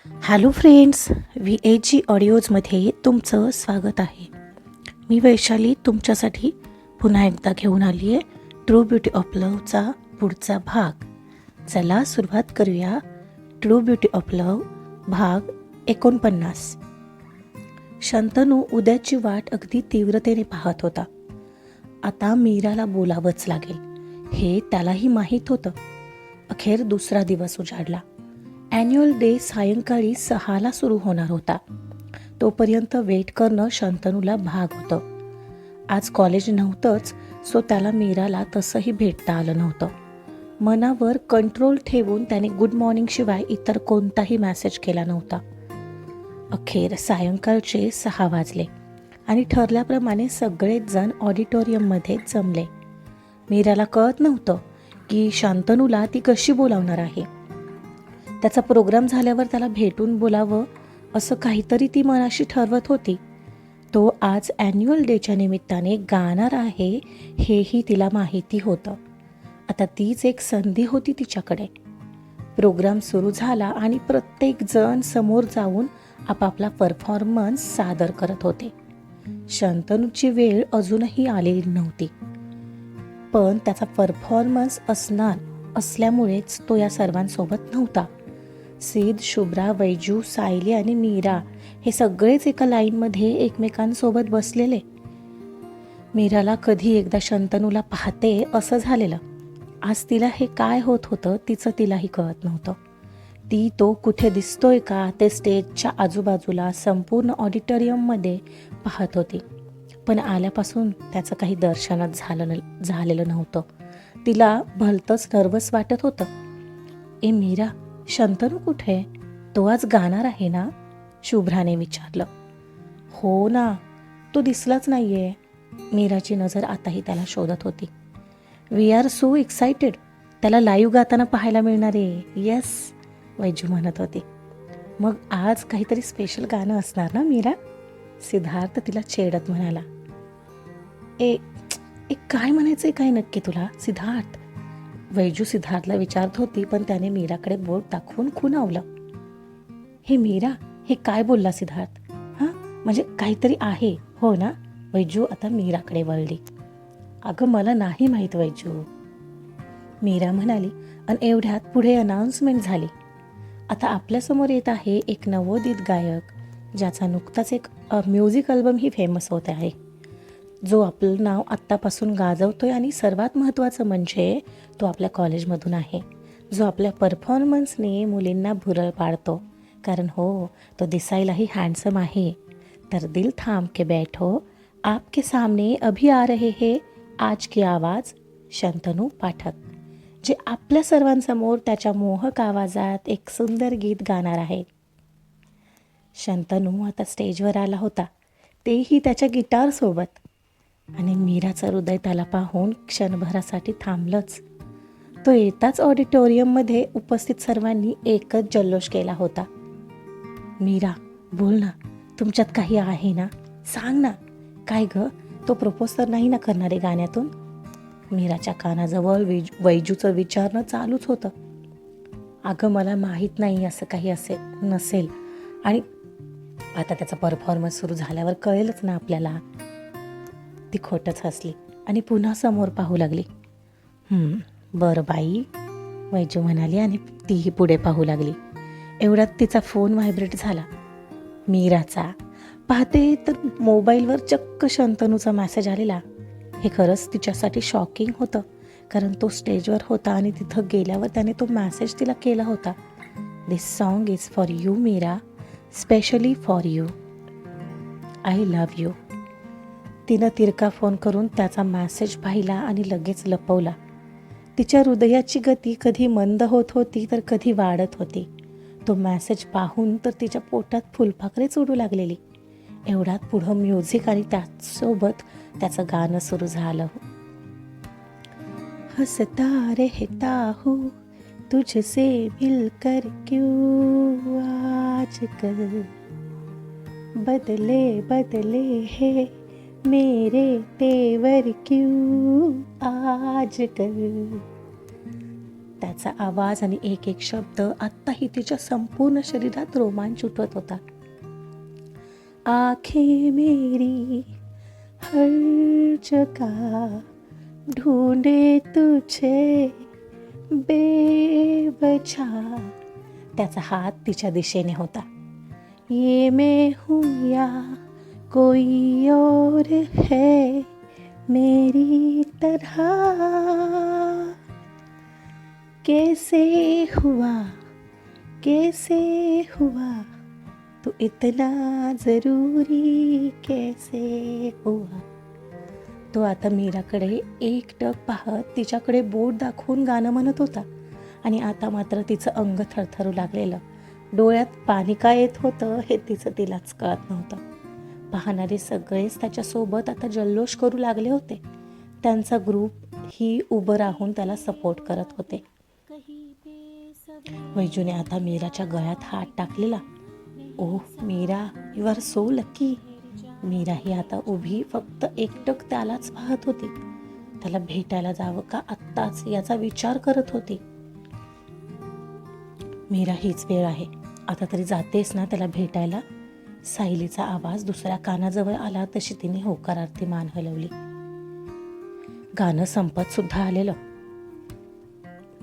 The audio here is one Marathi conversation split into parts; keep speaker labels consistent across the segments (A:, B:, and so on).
A: हॅलो फ्रेंड्स, VAG ऑडिओजमध्ये तुमचं स्वागत आहे. मी वैशाली तुमच्यासाठी पुन्हा एकदा घेऊन आली आहे ट्रू ब्युटी ऑफ लव्हचा पुढचा भाग. चला सुरुवात करूया. ट्रू ब्युटी ऑफ लव्ह भाग 49. शंतनू उद्याची वाट अगदी तीव्रतेने पाहत होता. आता मीराला बोलावंच लागेल हे त्यालाही माहीत होतं. अखेर दुसरा दिवस उजाडला. ॲन्युअल डे सायंकाळी 6ला सुरू होणार होता. तोपर्यंत वेट करणं शंतनूला भाग होतं. आज कॉलेज नव्हतंच, सो त्याला मीराला तसंही भेटता आलं नव्हतं. मनावर कंट्रोल ठेवून त्याने गुड मॉर्निंग शिवाय इतर कोणताही मेसेज केला नव्हता. अखेर सायंकाळचे 6 वाजले आणि ठरल्याप्रमाणे सगळेच जण ऑडिटोरियममध्ये जमले. मीराला कळत नव्हतं की शंतनूला ती कशी बोलावणार आहे. त्याचा प्रोग्राम झाल्यावर त्याला भेटून बोलावं असं काहीतरी ती मनाशी ठरवत होती. तो आज ॲन्युअल डेच्या निमित्ताने गाणार आहे हेही तिला माहिती होतं. आता तीच एक संधी होती तिच्याकडे. प्रोग्राम सुरू झाला आणि प्रत्येक जण समोर जाऊन आपापला परफॉर्मन्स सादर करत होते. शंतनूची वेळ अजूनही आलेली नव्हती, पण त्याचा परफॉर्मन्स असल्यामुळेच तो या सर्वांसोबत नव्हता. सिद्ध, शुभ्रा, वैजू, सायली आणि मीरा हे सगळेच एका लाईनमध्ये एकमेकांसोबत बसलेले. मीराला कधी एकदा शंतनूला पाहते असं झालेलं. आज तिला हे काय होत होतं तिचं तिलाही कळत नव्हतं. ती तो कुठे दिसतोय का ते स्टेजच्या आजूबाजूला संपूर्ण ऑडिटोरियममध्ये पाहत होती, पण आल्यापासून त्याचं काही दर्शनच झालेलं नव्हतं. तिला भलतंच नर्वस वाटत होतं. ए मीरा, शंतनू कुठे? तो आज गाणार आहे ना? शुभ्राने विचारलं. हो ना, तो दिसलाच नाहीये. मीराची नजर आताही त्याला शोधत होती. We are so excited. त्याला लाईव्ह गाताना पाहायला मिळणार आहे. येस, वैजू म्हणत होती. मग आज काहीतरी स्पेशल गाणं असणार ना मीरा? सिद्धार्थ तिला छेडत म्हणाला. ए काय म्हणायचंय काय नक्की तुला सिद्धार्थ? वैजू सिद्धार्थला विचारत होती, पण त्याने मीराकडे बोट दाखवून खुणावलं. हे मीरा, हे काय बोलला सिद्धार्थ? हां, म्हणजे काहीतरी आहे हो ना? वैजू आता मीराकडे वळली. अगं मला नाही माहीत वैजू, मीरा म्हणाली आणि एवढ्यात पुढे अनाउन्समेंट झाली. आता आपल्यासमोर येत आहे एक नवोदित गायक, ज्याचा नुकताच एक म्युझिक अल्बमही फेमस होत आहे, जो आपलं नाव आत्तापासून गाजवतोय आणि सर्वात महत्त्वाचं म्हणजे तो आपल्या कॉलेजमधून आहे, जो आपल्या परफॉर्मन्सने मुलींना भुरळ पाडतो. कारण हो, तो दिसायलाही हँडसम आहे. तर दिल थांब के बैठो, आपके सामने अभी आ रहे है आज की आवाज शंतनू पाठक, जे आपल्या सर्वांसमोर त्याच्या मोहक आवाजात एक सुंदर गीत गाणार आहे. शंतनू आता स्टेजवर आला होता, तेही त्याच्या गिटारसोबत. आणि मीराचं हृदय त्याला पाहून क्षणभरासाठी थांबलंच. तो येताच ऑडिटोरियममध्ये उपस्थित सर्वांनी एकच जल्लोष केला होता. मीरा, बोल ना, तुमच्यात काही आहे ना? सांग ना. काय ग, तो प्रपोज तर नाही ना करणार आहे गाण्यातून? मीराच्या कानाजवळ वैजूचं विचारणं चालूच होतं. अगं मला माहीत नाही असं काही नसेल, आणि आता त्याचा परफॉर्मन्स सुरू झाल्यावर कळेलच ना आपल्याला. ती खोटच हसली आणि पुन्हा समोर पाहू लागली. बरं बाई, वैजू म्हणाली आणि तीही पुढे पाहू लागली. एवढ्यात तिचा फोन व्हायब्रेट झाला. मीराचा. पाहते तर मोबाईलवर चक्क शंतनूचा मेसेज आलेला. हे खरंच तिच्यासाठी शॉकिंग होतं, कारण तो स्टेजवर होता आणि तिथं गेल्यावर त्याने तो मेसेज तिला केला होता. This song is for you Meera, specially for you. I love you. तिनं तिरका फोन करून त्याचा मेसेज पाहिला आणि लगेच लपवला. तिच्या हृदयाची गती कधी मंद होत होती तर कधी वाढत होती. तो मेसेज पाहून तर तिच्या पोटात फुलपाखरेच उडू लागलेली. एवढ्यात पुढं म्युझिक आणि त्यासोबत त्याचं गाणं सुरू झालं. हसता रहता हूँ तुझसे मिलकर क्यों आजकल, बदले बदले है मेरे तेवर क्यों आजकल. त्याचं सायलीचा आवाज आणि एक एक शब्द आत्ताही तिच्या संपूर्ण शरीरात रोमांच उठवत होता. आंखें मेरी हर जगह ढूंढे तुझे बेवजह. त्याचा हात तिच्या दिशेने होता. ये मैं हूँ या कोई और है मेरी तरह. कैसे हुआ तू इतना जरूरी कैसे हुआ. तो आता मीराकडे एकटक पाहत तिच्याकडे बोट दाखवून गाणं म्हणत होता. आणि आता मात्र तिचं अंग थरथरू लागलेलं. डोळ्यात पाणी का येत होतं हे तिलाच कळत नव्हतं. पाहणारे सगळेच त्याच्यासोबत आता जल्लोष करू लागले होते. त्यांचा ग्रुप ही उभं राहून त्याला सपोर्ट करत होते. वैजूने आता मीराच्या गळ्यात हात टाकलेला. Oh Meera, you are so lucky. Meera ही आता उभी फक्त एकटक त्यालाच पाहत होती. त्याला भेटायला जावं का आत्ताच याचा विचार करत होती. मीरा, हीच वेळ आहे, आता तरी जातेस ना त्याला भेटायला. सायलीचा आवाज दुसऱ्या कानाजवळ आला तशी तिने होकारार्थी मान हलवली. गाणं संपत सुद्धा आलेलं.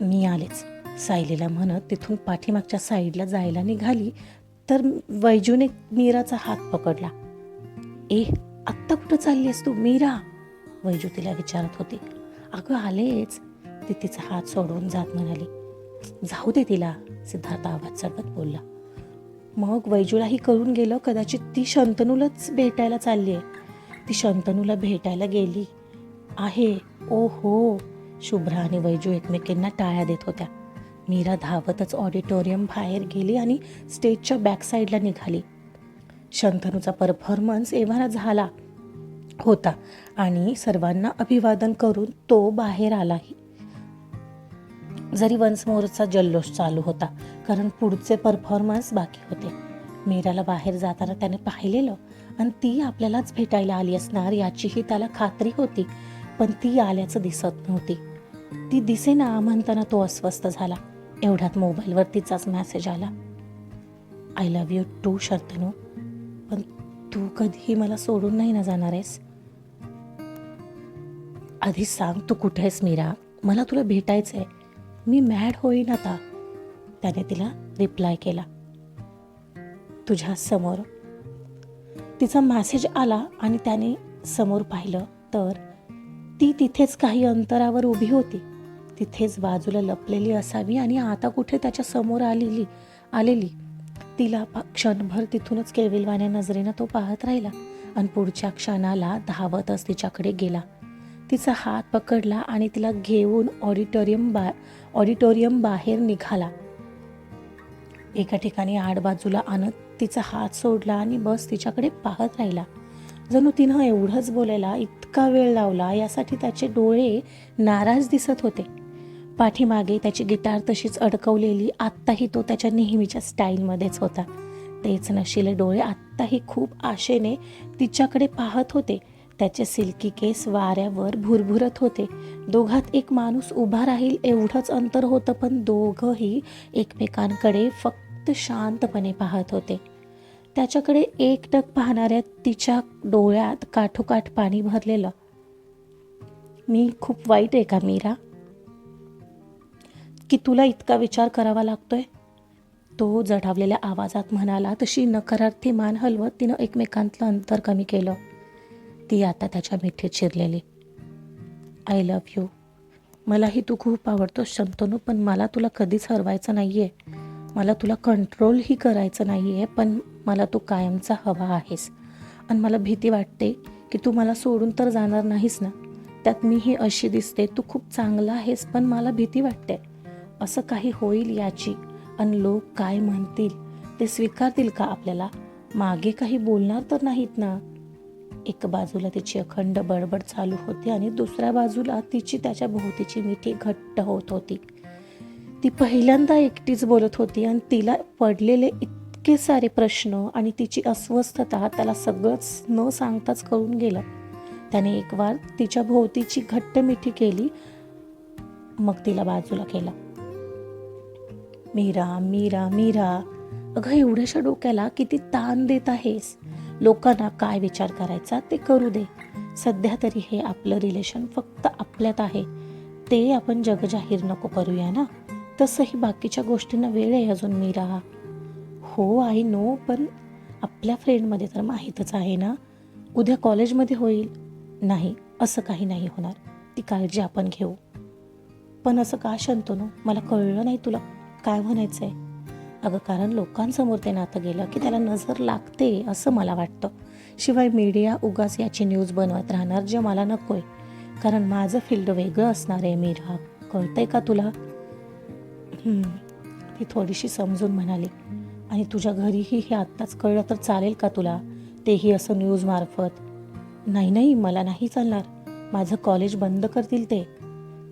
A: मी आलेच, सायलीला म्हणत तिथून पाठीमागच्या साईडला जायला निघाली तर वैजूने मीराचा हात पकडला. ए, आत्ता कुठं चाललीस तू मीरा? वैजू तिला विचारत होती. अगं आलेच, ती तिचा हात सोडवून जात म्हणाली. जाऊ दे तिला, सिद्धार्थ आवाज चढवत बोलला. मग वैजूलाही कळून गेलं कदाचित ती शंतनूलाच भेटायला चालली आहे. ती शंतनूला भेटायला गेली आहे. ओ हो. शुभ्रा आणि वैजू एकमेकींना टाळ्या देत होत्या. मीरा धावतच ऑडिटोरियम बाहेर गेली आणि स्टेजच्या बॅक साईडला निघाली. शंतनूचा परफॉर्मन्स एव्हाना झाला होता आणि सर्वांना अभिवादन करून तो बाहेर आलाही. जरी वन्स मोरचा जल्लोष चालू होता, कारण पुढचे परफॉर्मन्स बाकी होते. मीराला बाहेर जाताना त्याने पाहिलेलं आणि ती आपल्यालाच भेटायला आली असणार याचीही त्याला खात्री होती. पण ती आल्याचं दिसत नव्हती. ती दिसेना म्हणताना तो अस्वस्थ झाला. एवढ्यात मोबाईलवर तिचाच मेसेज आला. I love you too Shantanu, पण तू कधीही मला सोडून नाही ना जाणार आहेस? आधी सांग तू कुठे आहेस मीरा, मला तुला भेटायचंय. मी मॅड होईन आता. त्याने तिला रिप्लाय केला. तुझ्या समोर. तिचा मेसेज आला आणि त्याने समोर पाहिलं तर ती तिथेच काही अंतरावर उभी होती. तिथेच बाजूला लपलेली असावी आणि आता कुठे त्याच्या समोर आलेली. तिला क्षणभर तिथूनच केविलवाण्या नजरेनं तो पाहत राहिला आणि पुढच्या क्षणाला धावतच तिच्याकडे गेला. तिचा हात पकडला आणि तिला घेऊन ऑडिटोरियम बाहेर निघाला. एका ठिकाणी आडबाजूला आणत तिचा हात सोडला आणि बस तिच्याकडे पाहत राहिला. जणू तिनं एवढंच बोलायला इतका वेळ लावला यासाठी त्याचे डोळे नाराज दिसत होते. पाठीमागे त्याची गिटार तशीच अडकवलेली. आत्ताही तो त्याच्या नेहमीच्या स्टाईलमध्येच होता. तेच नशिले डोळे आत्ताही खूप आशेने तिच्याकडे पाहत होते. त्याचे सिल्की केस वाऱ्यावर भुरभुरत होते. दोघात एक माणूस उभा राहील एवढंच अंतर होतं, पण दोघंही एकमेकांकडे फक्त शांतपणे पाहत होते. त्याच्याकडे एकटक पाहणाऱ्या तिच्या डोळ्यात काठोकाठ पाणी भरलेलं. मी खूप वाईट आहे का मीरा, की तुला इतका विचार करावा लागतोय? तो जडावलेल्या आवाजात म्हणाला. तशी नकारार्थी मान हलवत तिनं एकमेकांतलं अंतर कमी केलं. ती आता त्याच्या मिठीत शिरलेली. I love you. मलाही तू खूप आवडतोस शंतनू, पण मला तुला कधीच हरवायचं नाही आहे. मला तुला कंट्रोलही करायचं नाही आहे, पण मला तू कायमचा हवा आहेस. आणि मला भीती वाटते की तू मला सोडून तर जाणार नाहीस ना. त्यात मीही अशी दिसते. तू खूप चांगला आहेस, पण मला भीती वाटते असं काही होईल याची. आणि लोक काय म्हणतील ते स्वीकारतील का आपल्याला? मागे काही बोलणार तर नाहीत ना. एक बाजूला तिची अखंड बडबड चालू होती आणि दुसऱ्या बाजूला तिची त्याच्या भोवतीची मिठी घट्ट होत होती. ती पहिल्यांदा एकटीच बोलत होती आणि तिला पडलेले इतके सारे प्रश्न आणि तिची अस्वस्थता त्याला सगळंच न सांगताच कळून गेलं. त्याने एक वार तिच्या भोवतीची घट्ट मिठी केली, मग तिला बाजूला केला. मीरा मीरा मीरा. अगं एवढ्याशा डोक्याला किती ताण देत आहेस. लोकांना काय विचार करायचा ते करू दे. सध्या तरी हे आपलं रिलेशन फक्त आपल्यात आहे, ते आपण जगजाहीर नको करूया ना. तसंही बाकीच्या गोष्टींना वेळ आहे अजून मीरा. हो आय नो, पण आपल्या फ्रेंडमध्ये तर माहीतच आहे ना, उद्या कॉलेजमध्ये होईल. नाही, असं काही नाही होणार, ती काळजी आपण घेऊ. पण असं का शंतनू, मला कळलं नाही तुला काय म्हणायचं आहे. अगं कारण लोकांसमोर ते नातं गेलं की त्याला नजर लागते असं मला वाटतं. शिवाय मीडिया उगाच याची न्यूज बनवत राहणार, जे मला नको आहे. कारण माझं फील्ड वेगळं असणार आहे मीरा, कळतंय का तुला. ती थोडीशी समजून म्हणाली. आणि तुझ्या घरीही हे आत्ताच कळलं तर चालेल का तुला, तेही असं न्यूजमार्फत. नाही नाही, मला नाही चालणार, माझं कॉलेज बंद करतील ते.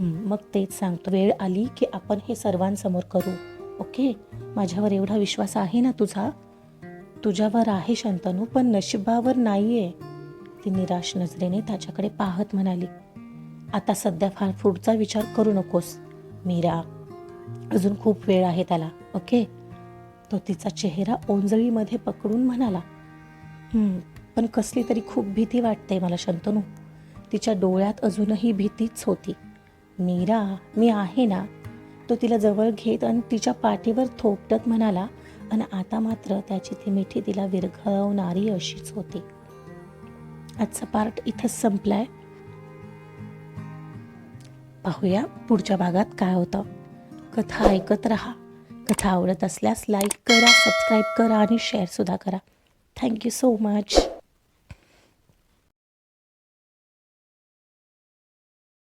A: मग तेच सांगतो, वेळ आली की आपण हे सर्वांसमोर करू, ओके. माझ्यावर एवढा विश्वास आहे ना तुझा. तुझ्यावर आहे शंतनू, पण नशिबावर नाही आहे. ती निराश नजरेने त्याच्याकडे पाहत म्हणाली. आता सध्या फार पुढचा विचार करू नकोस मीरा, अजून खूप वेळ आहे त्याला, ओके. तो तिचा चेहरा ओंजळीमध्ये पकडून म्हणाला. पण कसली तरी खूप भीती वाटते मला शंतनू. तिच्या डोळ्यात अजूनही भीतीच होती. मीरा, मी आहे ना. तो तिला जवळ घेत आणि तिच्या पाठीवर थोपटत म्हणाला. आणि आता मात्र त्याची ती मिठी तिला विरघळवणारी अशीच होती. आजचा पार्ट इथंच संपलाय. पाहूया पुढच्या भागात काय होतं. कथा ऐकत राहा. कथा आवडत असल्यास लाईक करा, सबस्क्राईब करा आणि शेअरसुद्धा करा. Thank you so much.